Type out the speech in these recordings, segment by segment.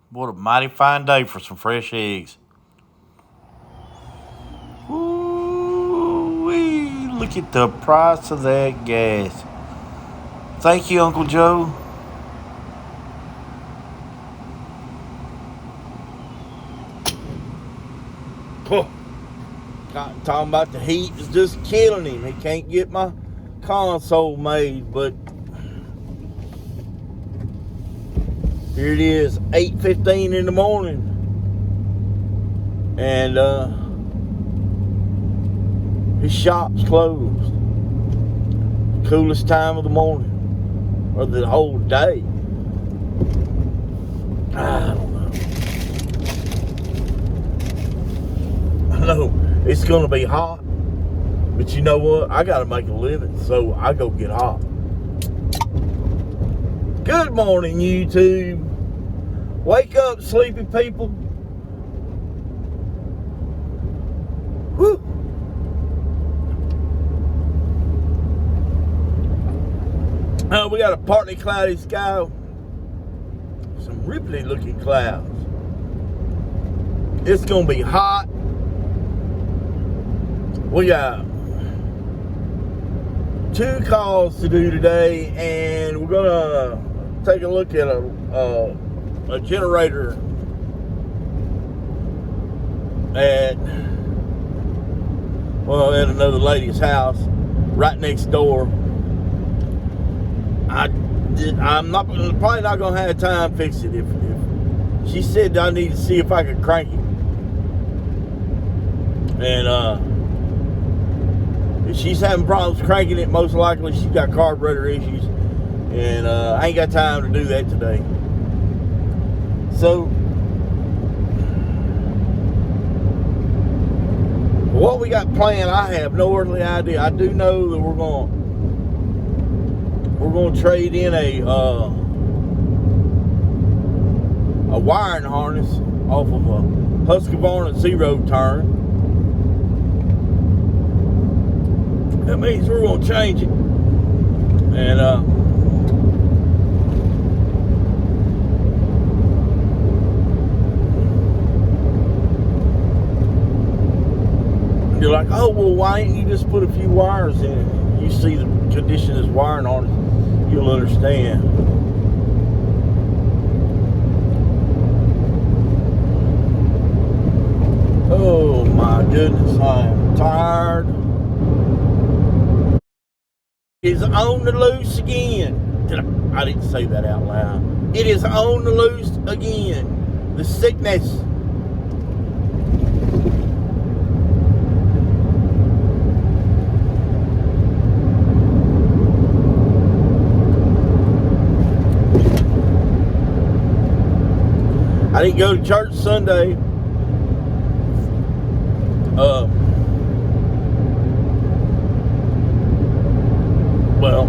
What a mighty fine day for some fresh eggs. Ooh-wee, look at the price of that gas. Thank you, Uncle Joe. Talking about the heat is just killing him. He can't get my console made, but here it is, 8:15 in the morning, and his shop's closed. Coolest time of the morning, or the whole day. I don't know. I know it's gonna be hot, but you know what? I gotta make a living, so I go get hot. Good morning, YouTube. Wake up, sleepy people. Whew. We got a partly cloudy sky. Some ripply looking clouds. It's gonna be hot. We got 2 calls to do today, and we're gonna take a look at a generator at another lady's house right next door. I'm probably not gonna have time to fix it. If she said I need to see if I could crank it, and if she's having problems cranking it, most likely she's got carburetor issues, and I ain't got time to do that today. So what we got planned, I have no earthly idea. I do know that we're going to trade in a wiring harness off of a Husqvarna 0-turn. That means we're going to change it. And you're like, oh, well, why didn't you just put a few wires in it? You see the condition of this wiring harness, you'll understand. Oh my goodness, I am tired. It's on the loose again. I didn't say that out loud. It is on the loose again. The sickness. I didn't go to church Sunday. Well,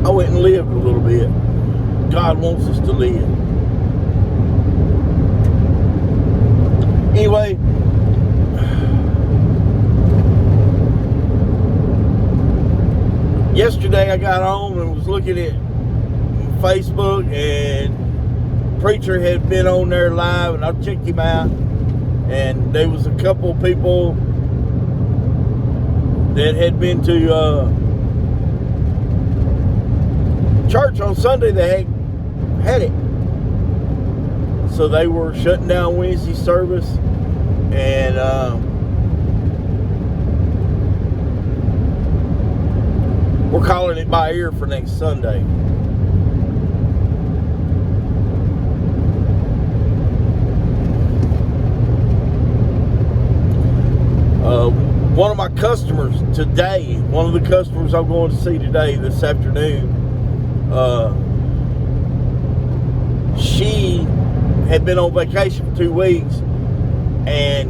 I went and lived a little bit. God wants us to live. Anyway, yesterday I got home and was looking at Facebook, and preacher had been on there live, and I checked him out, and there was a couple people that had been to church on Sunday. They had it, so they were shutting down Wednesday service, and we're calling it by ear for next Sunday. One of my customers today, one of the customers I'm going to see today, this afternoon, she had been on vacation for 2 weeks, and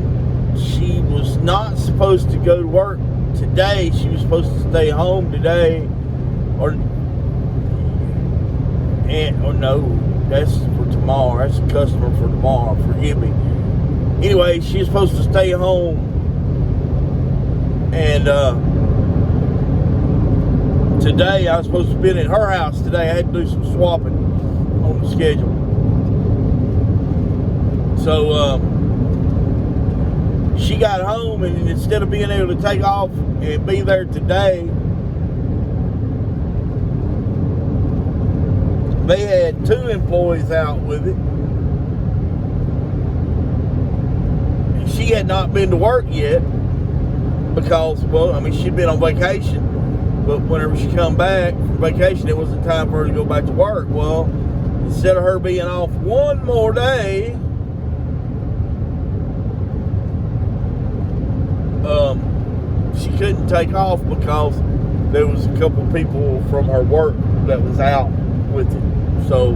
she was not supposed to go to work today. She was supposed to stay home today, or no, that's for tomorrow. That's a customer for tomorrow. Forgive me. Anyway, she was supposed to stay home. And today I was supposed to be at her house today. I had to do some swapping on the schedule. So she got home, and instead of being able to take off and be there today, they had 2 employees out with it. And she had not been to work yet because, well, I mean, she'd been on vacation. But whenever she come back from vacation, it wasn't time for her to go back to work. Well, instead of her being off one more day, she couldn't take off because there was a couple people from her work that was out with it. So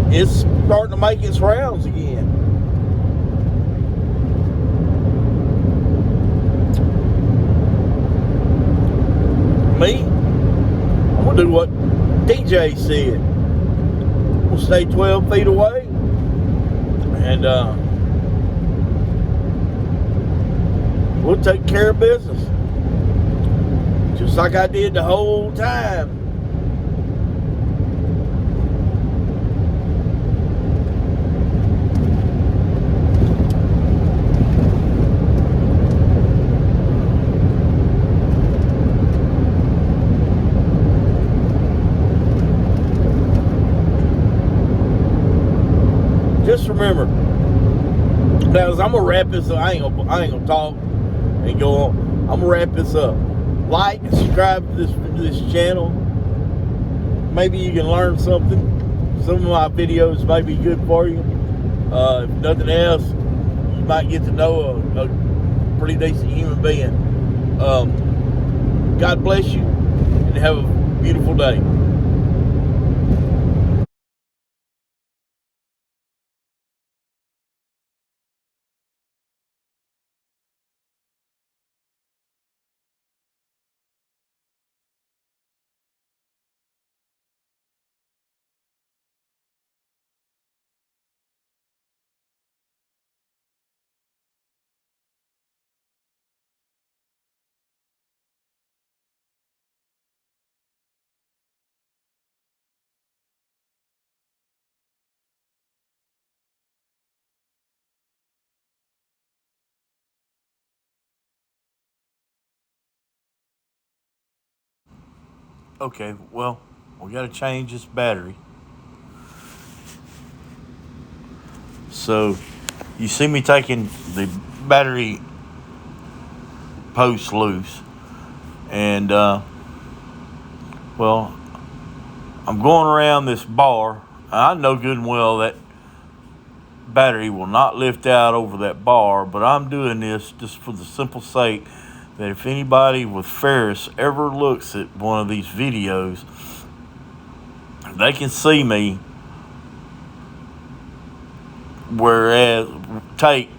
it's starting to make its rounds again. Me, I'm gonna do what DJ said. We'll stay 12 feet away, and we'll take care of business, just like I did the whole time. Just remember, now as I'm gonna wrap this up, I ain't gonna talk and go on. I'm gonna wrap this up. Like and subscribe to this channel. Maybe you can learn something. Some of my videos may be good for you. If nothing else, you might get to know a pretty decent human being. God bless you, and have a beautiful day. Okay, well, we got to change this battery. So, you see me taking the battery post loose, and well, I'm going around this bar. I know good and well that battery will not lift out over that bar, but I'm doing this just for the simple sake that if anybody with Ferris ever looks at one of these videos, they can see me whereas take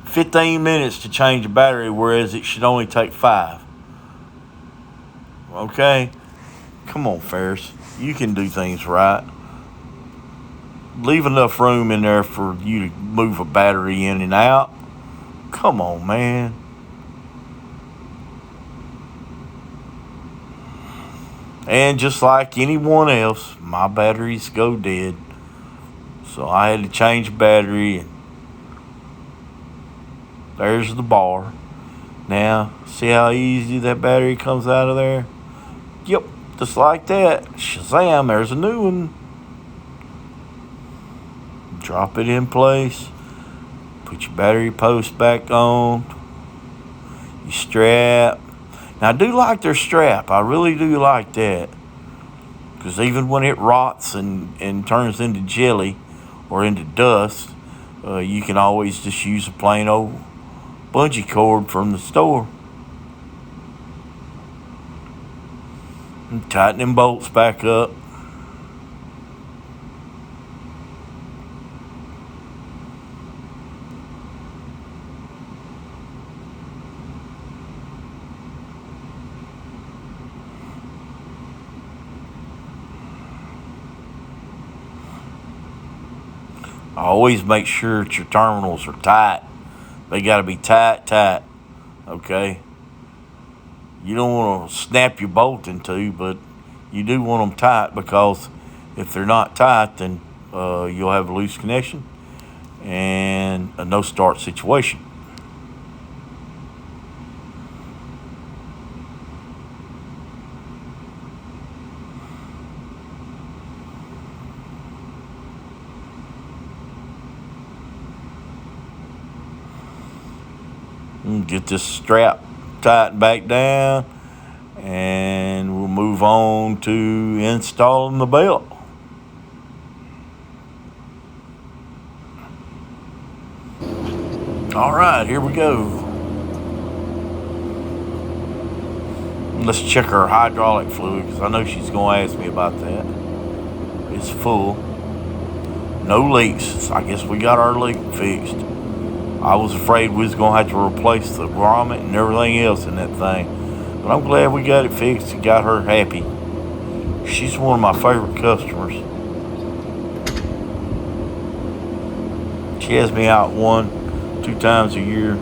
15 minutes to change a battery, whereas it should only take 5. Okay? Come on, Ferris. You can do things right. Leave enough room in there for you to move a battery in and out. Come on, man. And just like anyone else, my batteries go dead. So I had to change battery. And there's the bar. Now, see how easy that battery comes out of there? Yep, just like that. Shazam, there's a new one. Drop it in place. Put your battery post back on. You strap. Now, I do like their strap. I really do like that. Because even when it rots and turns into jelly or into dust, you can always just use a plain old bungee cord from the store. And tighten them bolts back up. Always make sure that your terminals are tight. They got to be tight, okay? You don't want to snap your bolt in two, but you do want them tight, because if they're not tight, then you'll have a loose connection and a no start situation. Get this strap tightened back down, and we'll move on to installing the belt. All right, here we go. Let's check our hydraulic fluid, because I know she's going to ask me about that. It's full. No leaks. I guess we got our leak fixed. I was afraid we was going to have to replace the grommet and everything else in that thing. But I'm glad we got it fixed and got her happy. She's one of my favorite customers. She has me out 1-2 times a year.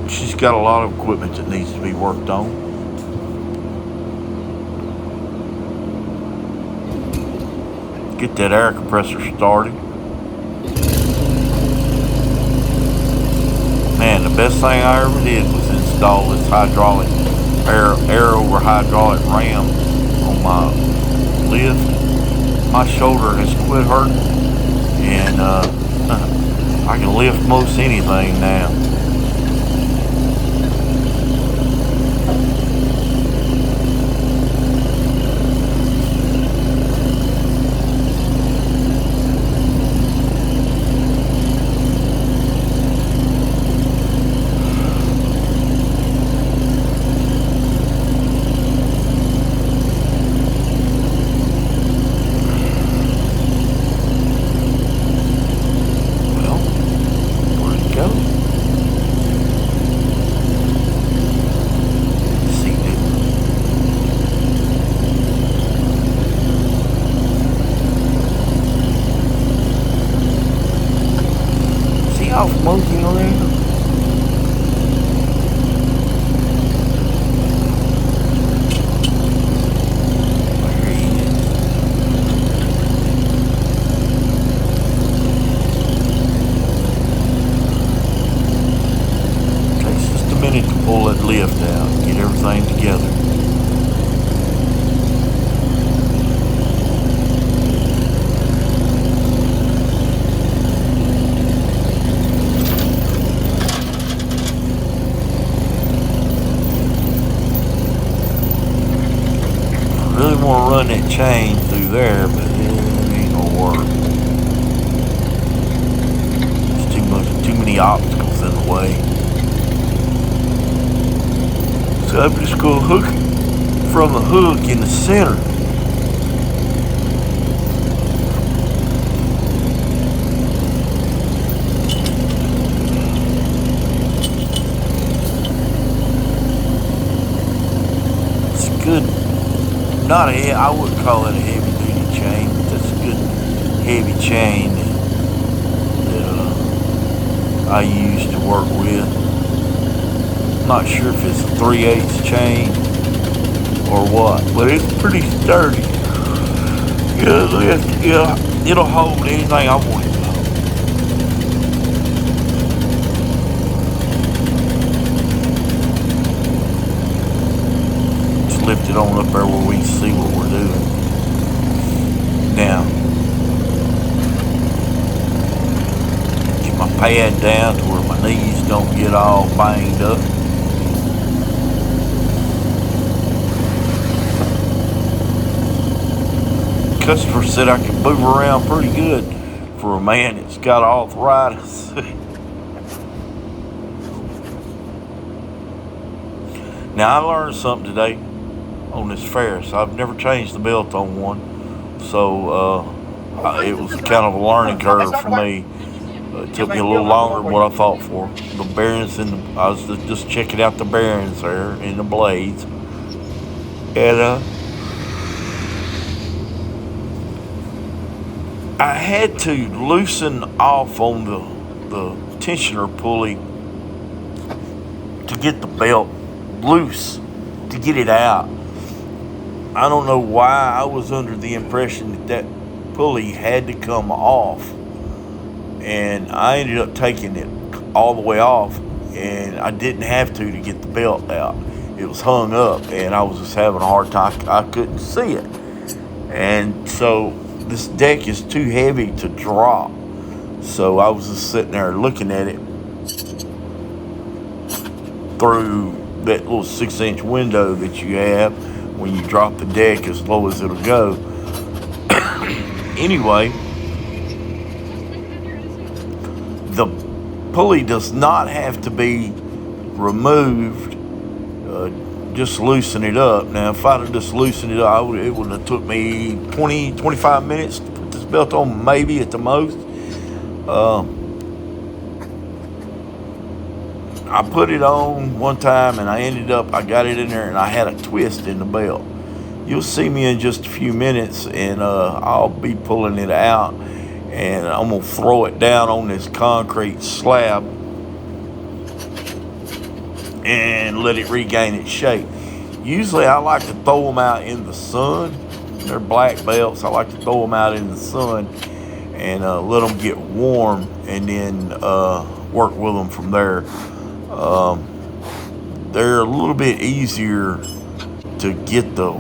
She's got a lot of equipment that needs to be worked on. Get that air compressor started. Man, the best thing I ever did was install this hydraulic air over hydraulic ram on my lift. My shoulder has quit hurting, and I can lift most anything now. Monkey around. Takes just a minute to pull that lift out and get everything together. Really want to run that chain through there, but it ain't gonna work. There's too many obstacles in the way. So I'm just gonna hook it from the hook in the center. It's good. Not I wouldn't call it a heavy duty chain, but that's a good heavy chain that I use to work with. Not sure if it's a 3/8 chain or what, but it's pretty sturdy. Yeah, it'll hold anything I want it to hold. Lift it on up there where we can see what we're doing. Now, get my pad down to where my knees don't get all banged up. Customer said I can move around pretty good for a man that's got arthritis. Now, I learned something today on this Ferris. I've never changed the belt on one, so it was kind of a learning curve for me. It took me a little longer than what I thought for. The bearings I was just checking out the bearings there in the blades, and I had to loosen off on the tensioner pulley to get the belt loose, to get it out. I don't know why I was under the impression that that pulley had to come off, and I ended up taking it all the way off, and I didn't have to get the belt out. It was hung up, and I was just having a hard time. I couldn't see it, and so this deck is too heavy to drop. So I was just sitting there looking at it through that little 6-inch window that you have when you drop the deck as low as it'll go. Anyway, the pulley does not have to be removed. Just loosen it up. Now, if I'd have just loosened it up, it would have took me 20-25 minutes to put this belt on, maybe at the most. I put it on one time, and I got it in there, and I had a twist in the belt. You'll see me in just a few minutes, and I'll be pulling it out, and I'm going to throw it down on this concrete slab and let it regain its shape. Usually I like to throw them out in the sun. They're black belts. I like to throw them out in the sun and let them get warm, and then work with them from there. They're a little bit easier to get the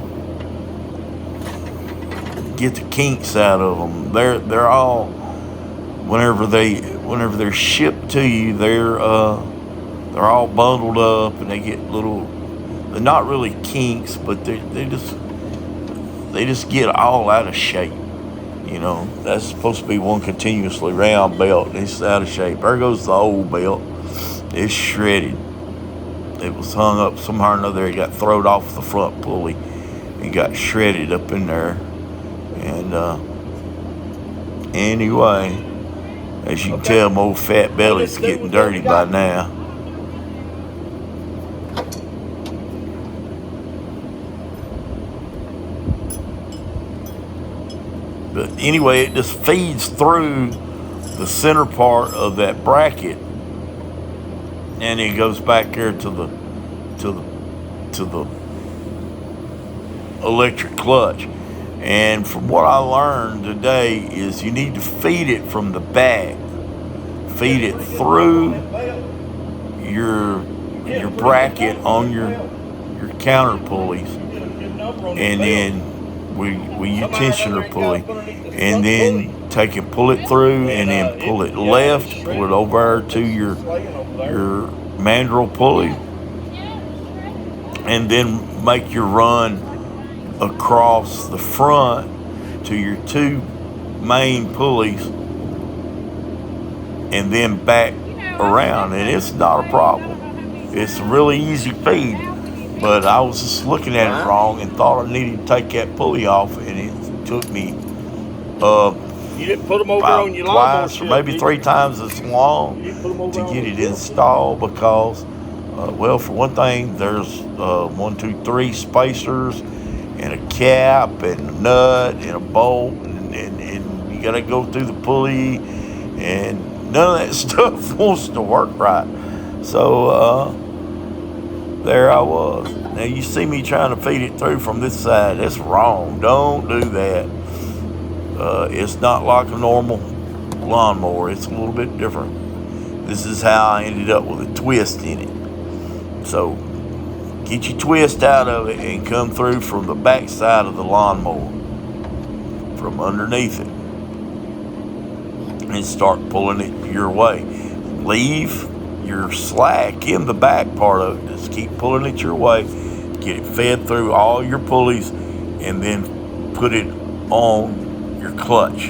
kinks out of them. They're all, whenever they're shipped to you, they're all bundled up, and they get little. They're not really kinks, but they just get all out of shape. You know, that's supposed to be one continuously round belt, and it's out of shape. There goes the old belt. It's shredded. It was hung up somehow or another. It got thrown off the front pulley and got shredded up in there. And anyway, as you can tell, my old fat belly's getting dirty by now. But anyway, it just feeds through the center part of that bracket, and it goes back there to the electric clutch. And from what I learned today is you need to feed it from the back. Feed it through your bracket on your counter pulleys, and then with your tensioner pulley, and then take it, pull it through, and then pull it left, pull it over to your mandrel pulley, and then make your run across the front to your two main pulleys, and then back around, and it's not a problem. It's a really easy feed, but I was just looking at it wrong and thought I needed to take that pulley off, and it took me you didn't put them over on your lawnmower, twice or maybe 3 times as long to get it installed, because well, for one thing, there's 1, 2, 3 spacers and a cap and a nut and a bolt, and you gotta go through the pulley, and none of that stuff wants to work right. So there I was. Now you see me trying to feed it through from this side. That's wrong. Don't do that. It's not like a normal lawnmower. It's a little bit different. This is how I ended up with a twist in it. So get your twist out of it and come through from the back side of the lawnmower, from underneath it, and start pulling it your way. Leave your slack in the back part of it. Just keep pulling it your way. Get it fed through all your pulleys, and then put it on your clutch,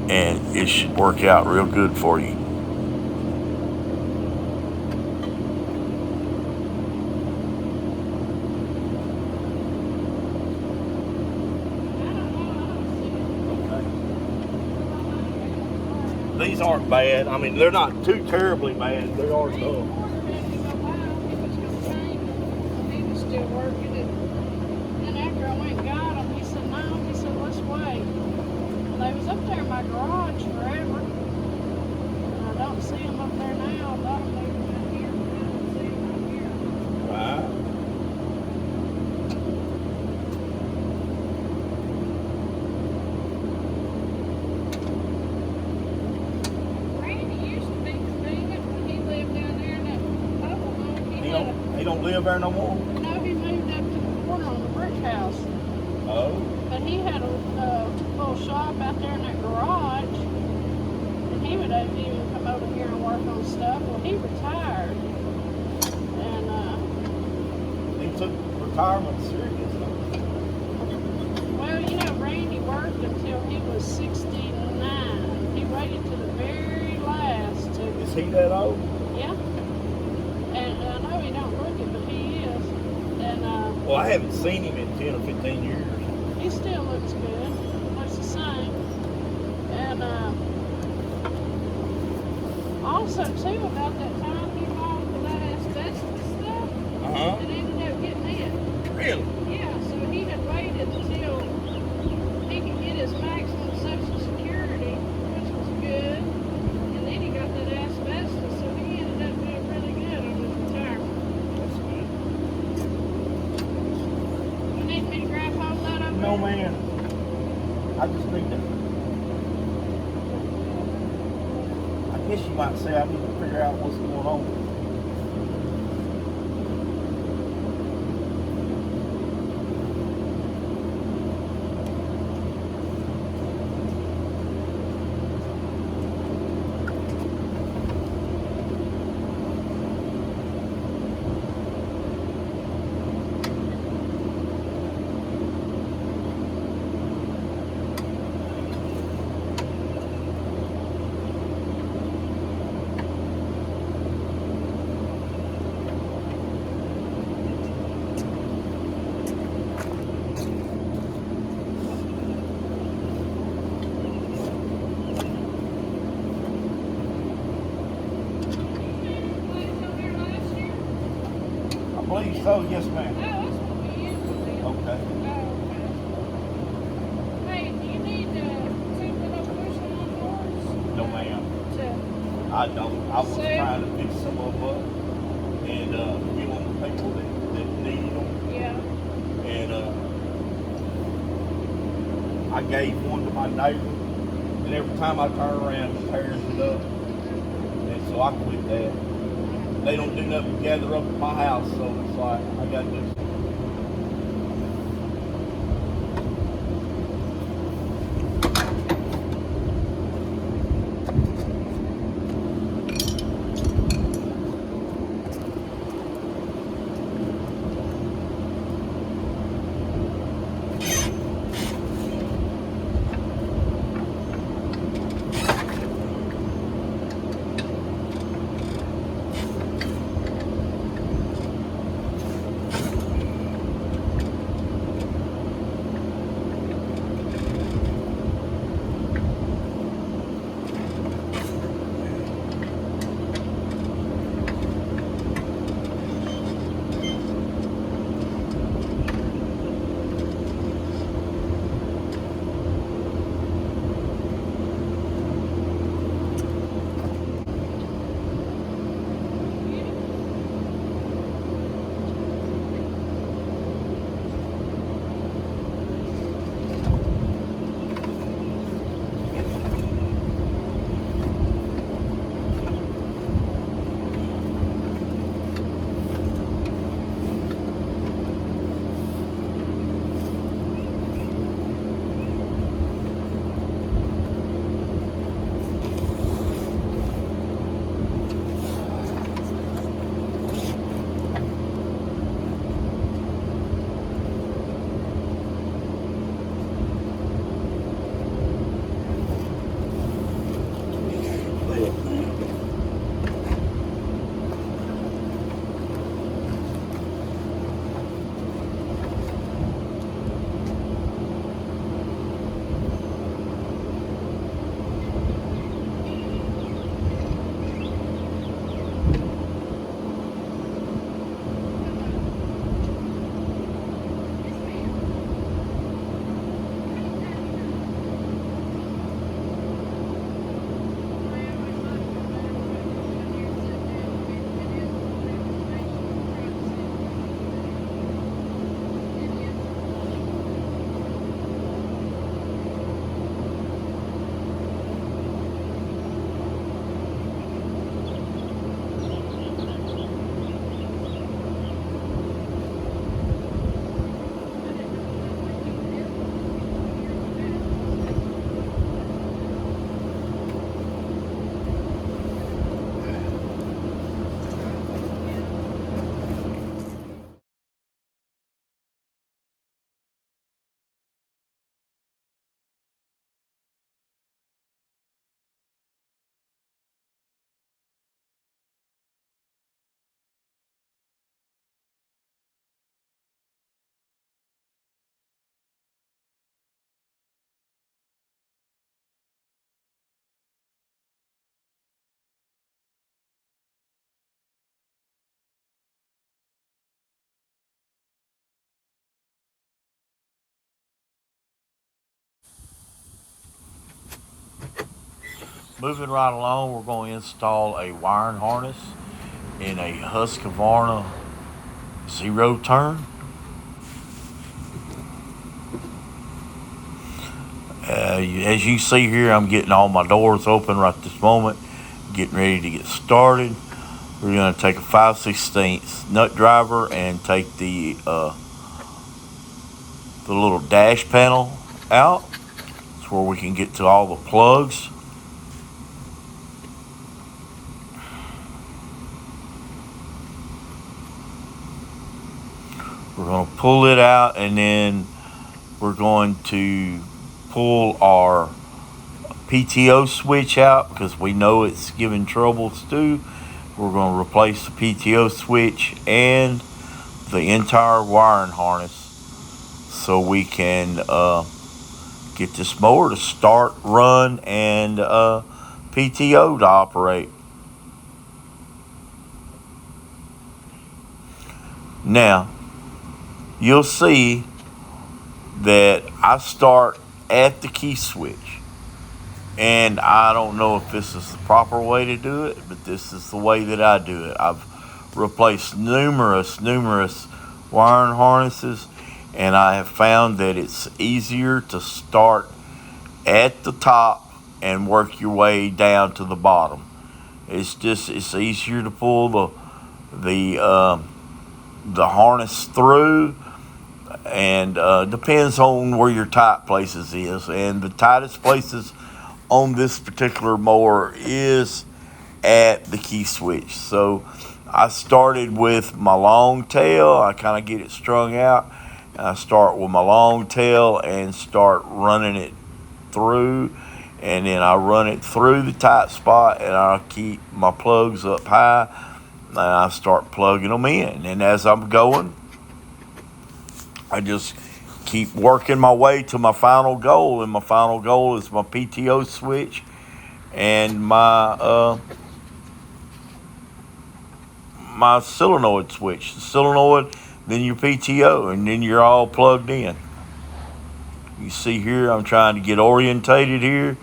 and it should work out real good for you. These aren't bad. I mean, they're not too terribly bad. They are tough. He was still working it. And after I went and got him, he said, no. He said, let's wait. And they was up there in my garage forever. And I don't see them up there now. I thought they were down here. I don't see them up here. Right. live there no more? No, he moved up to the corner on the brick house. Oh. But he had a little shop out there in that garage. And he would even come over here and work on stuff. Well, he retired. And, He took retirement serious. well, you know, Randy worked until he was 69. He waited to the very last to... Is he that old? Yeah. And I know he don't look it, but he is. And, Well, I haven't seen him in 10 or 15 years. he still looks good. Looks the same. And, also, too, about that time he bought for that asbestos stuff, Uh-huh. and ended up getting it. Really? Yeah, so he had waited until he could get his maximum Social Security, which was good, and then he got that asbestos, so he ended up doing really good on his retirement. That's good. You need me to grab hold of that over No, there? man. I just need to. I guess you might say I need to figure out what's going on. I believe so, yes, ma'am. Oh, that's what we usually do. Okay. Oh, okay. Hey, do you need something to push on doors? No, ma'am. I don't. I was So- trying to fix some of them up and give them to people that needed them. Yeah. And I gave one to my neighbor, and every time I turn around, he tears it up. And so I quit that. They don't do nothing but gather up at my house, so it's like I got to do something. Moving right along, we're going to install a wiring harness in a Husqvarna zero turn. As you see here, I'm getting all my doors open right this moment, getting ready to get started. We're going to take a 5/16 nut driver and take the little dash panel out. It's where we can get to all the plugs. We're going to pull it out, and then we're going to pull our PTO switch out because we know it's giving troubles too. We're going to replace the PTO switch and the entire wiring harness so we can get this mower to start, run, and PTO to operate. Now, you'll see that I start at the key switch. And I don't know if this is the proper way to do it, but this is the way that I do it. I've replaced numerous wiring harnesses, and I have found that it's easier to start at the top and work your way down to the bottom. It's easier to pull the harness through, and depends on where your tight places is. And the tightest places on this particular mower is at the key switch. So I started with my long tail. I kind of get it strung out. And I start with my long tail and start running it through, and then I run it through the tight spot, and I keep my plugs up high, and I start plugging them in. And as I'm going, I just keep working my way to my final goal, and my final goal is my PTO switch and my solenoid switch. The solenoid, then your PTO, and then you're all plugged in. You see here, I'm trying to get orientated here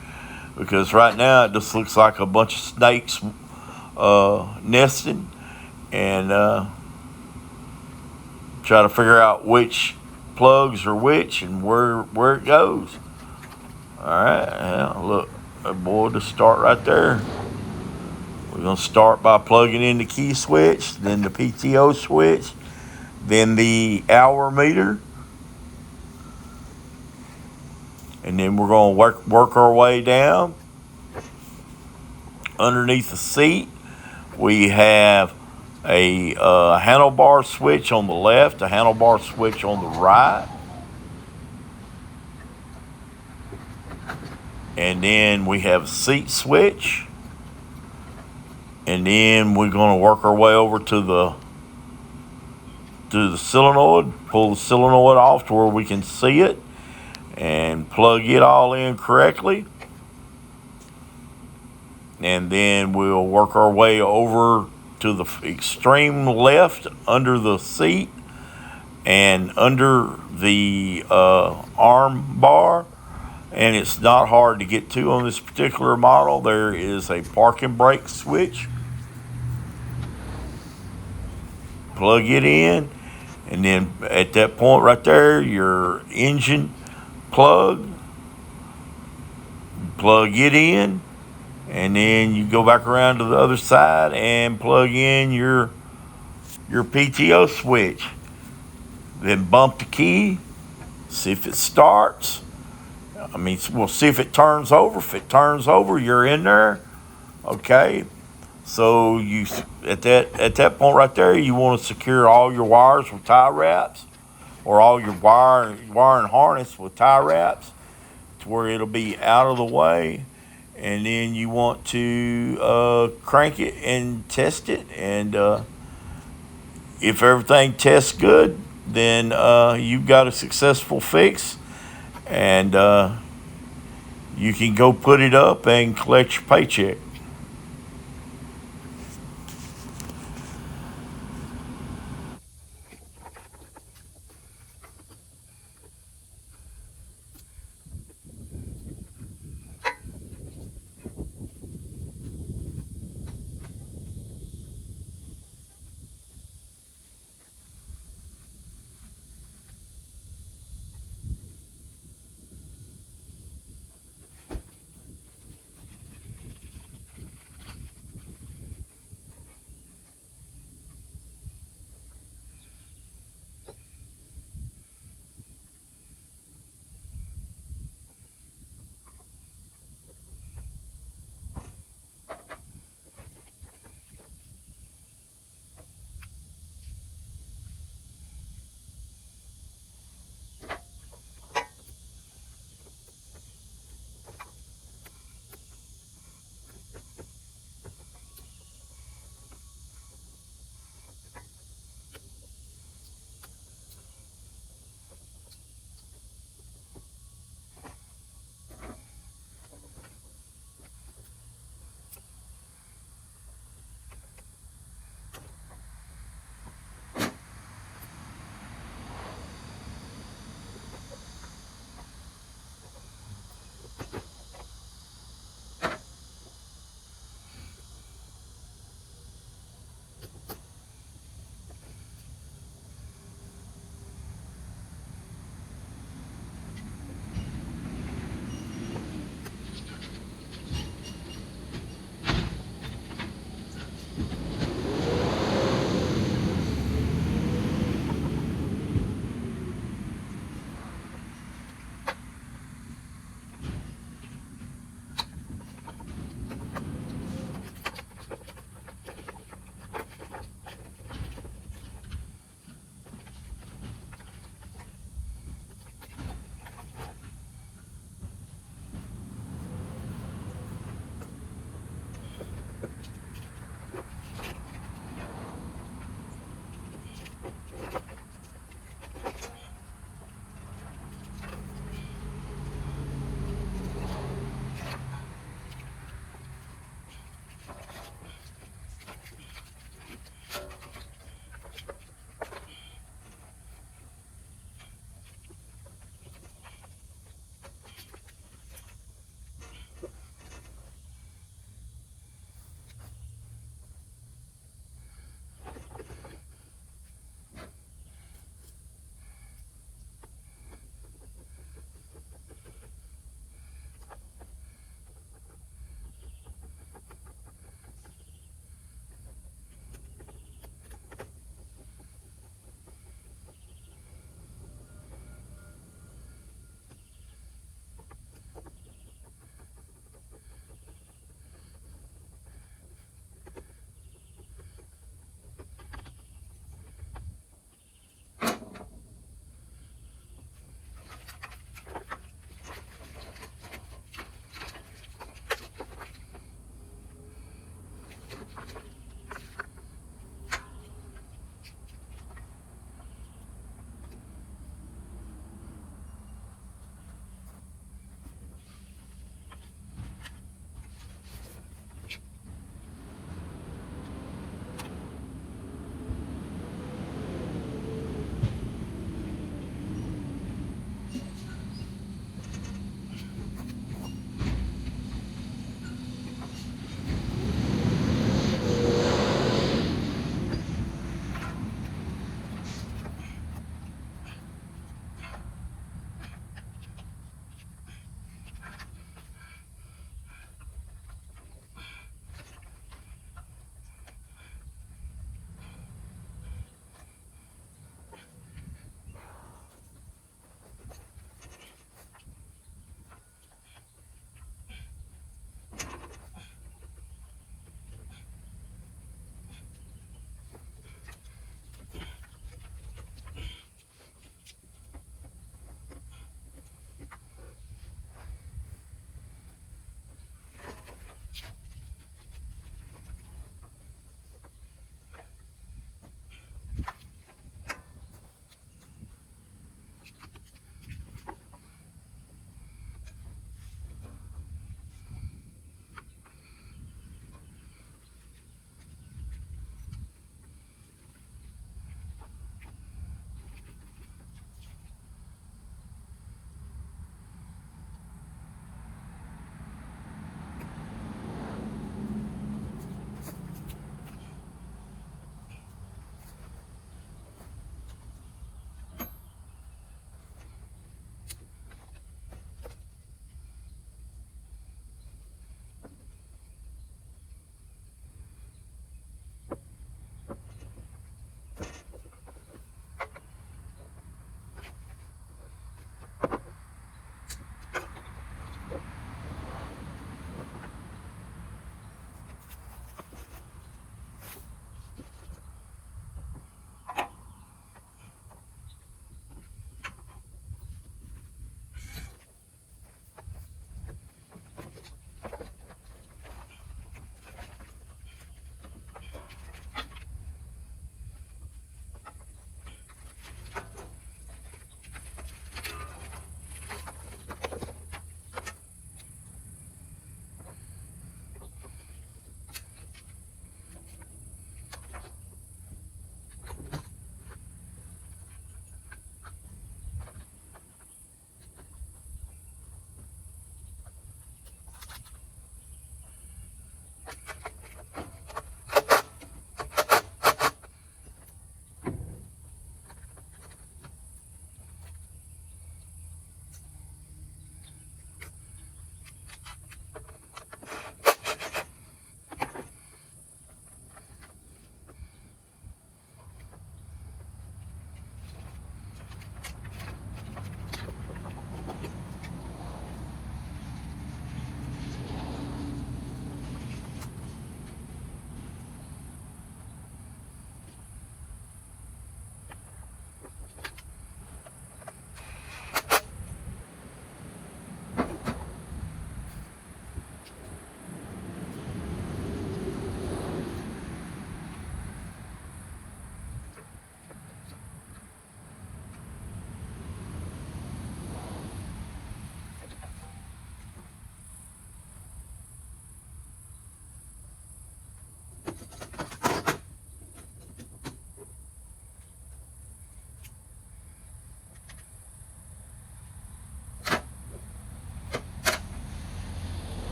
because right now it just looks like a bunch of snakes nesting, and try to figure out which plugs are which and where it goes. All right, now look, boy, to start right there. We're gonna start by plugging in the key switch, then the PTO switch, then the hour meter, and then we're gonna work our way down. Underneath the seat, we have a handlebar switch on the left, a handlebar switch on the right, and then we have a seat switch, and then we're going to work our way over to the solenoid, pull the solenoid off to where we can see it, and plug it all in correctly. And then we'll work our way over to the extreme left under the seat and under the arm bar. And it's not hard to get to on this particular model. There is a parking brake switch. Plug it in, and then at that point right there, your engine plug it in, and then you go back around to the other side and plug in your PTO switch. Then bump the key, see if it starts. We'll see if it turns over. If it turns over, you're in there. Okay. So you at that point right there, you want to secure all your wires with tie wraps, or all your wire and harness with tie wraps, to where it'll be out of the way. And then you want to crank it and test it, and if everything tests good, then you've got a successful fix, and you can go put it up and collect your paycheck.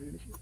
not hearing this shit.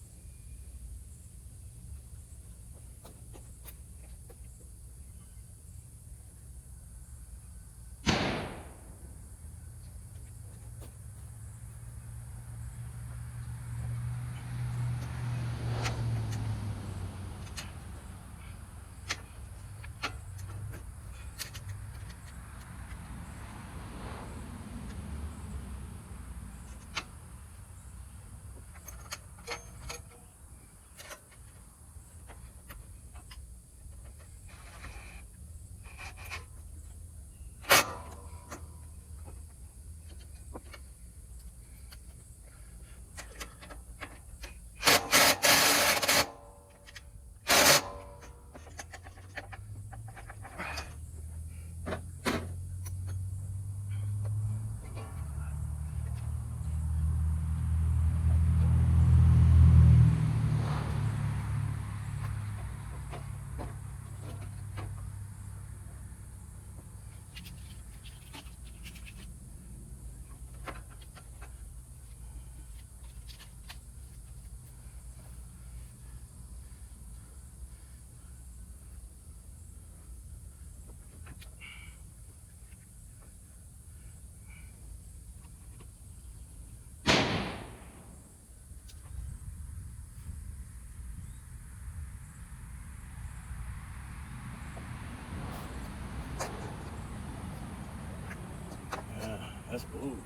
That's bullshit.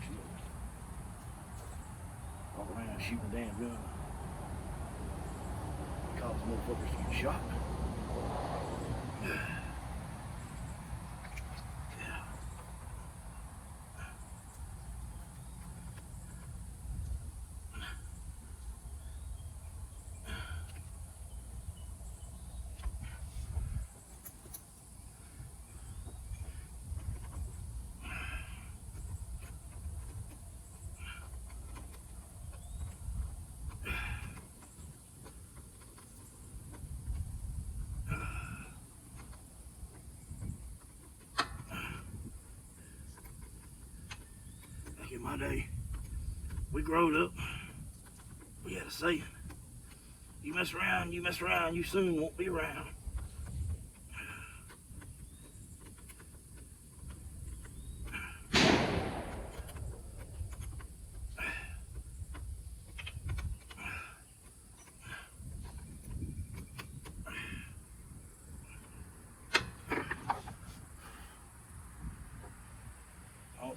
Walk around shooting a damn gun. Cause motherfuckers to get shot. Back in my day, we growed up, we had a saying, you mess around, you soon won't be around.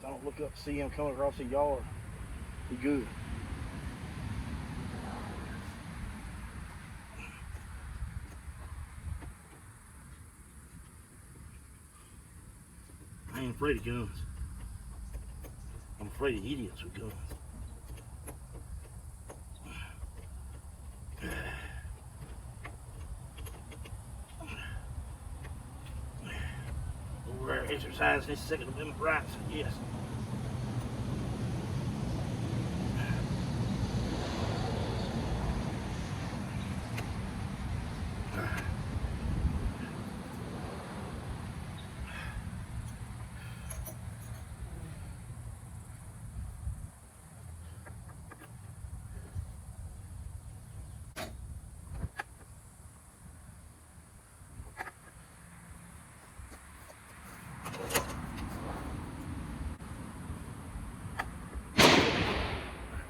I don't look up to see him coming across the yard. Be good. I ain't afraid of guns. I'm afraid of idiots with guns. Over there exercising his Second Amendment rights, yes.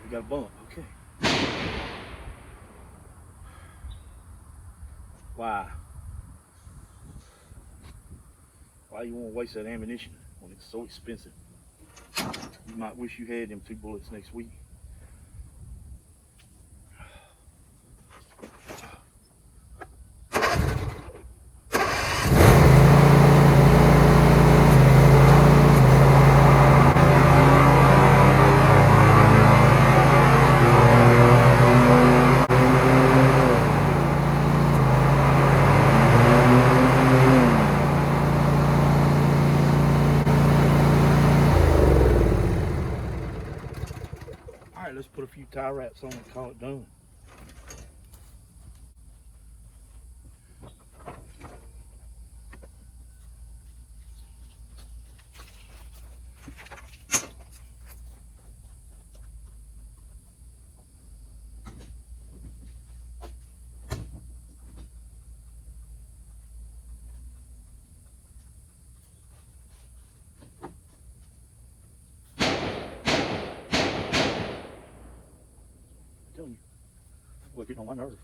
We got a bump, okay. Why? Why you want to waste that ammunition when it's so expensive? You might wish you had them 2 bullets next week. Let's put a few tie wraps on and call it done. Well, getting on my nerves.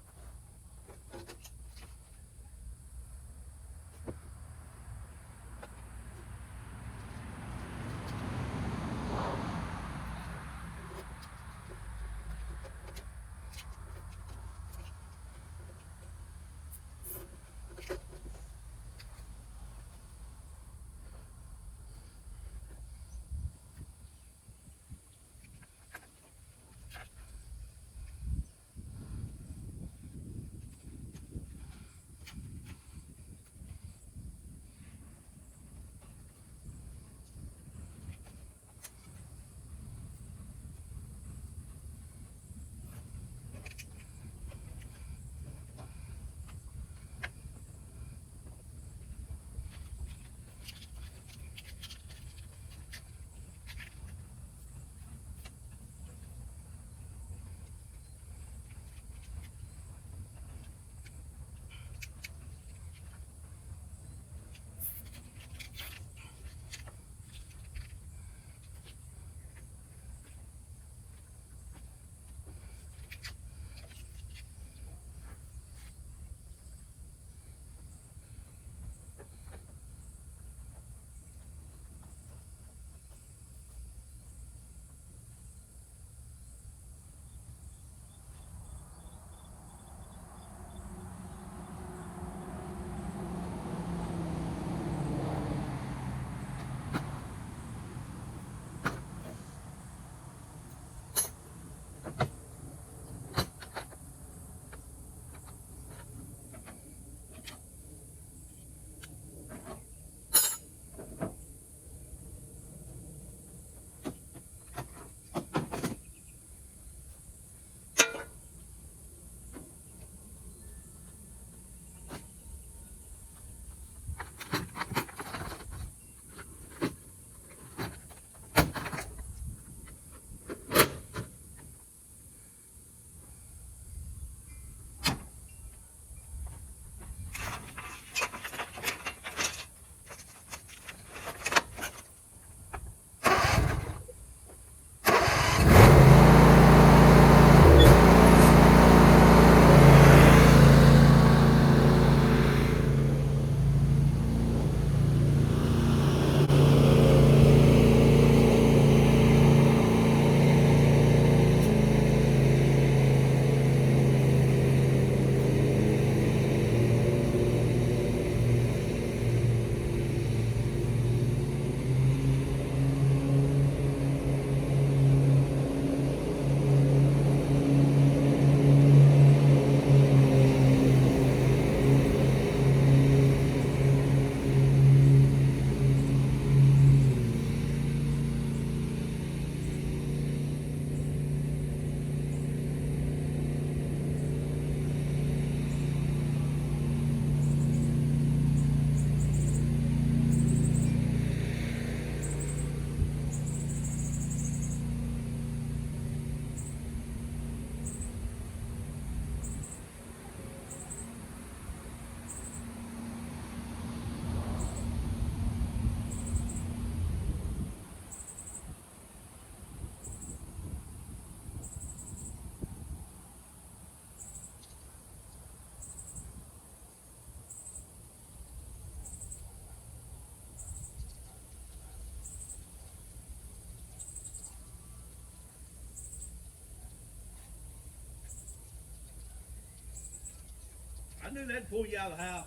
I knew that'd pull you out of the house.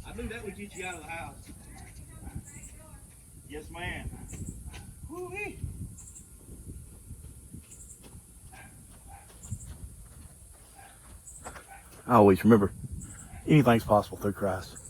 I knew that would get you out of the house. Yes, ma'am. Woo-wee. I always remember, anything's possible through Christ.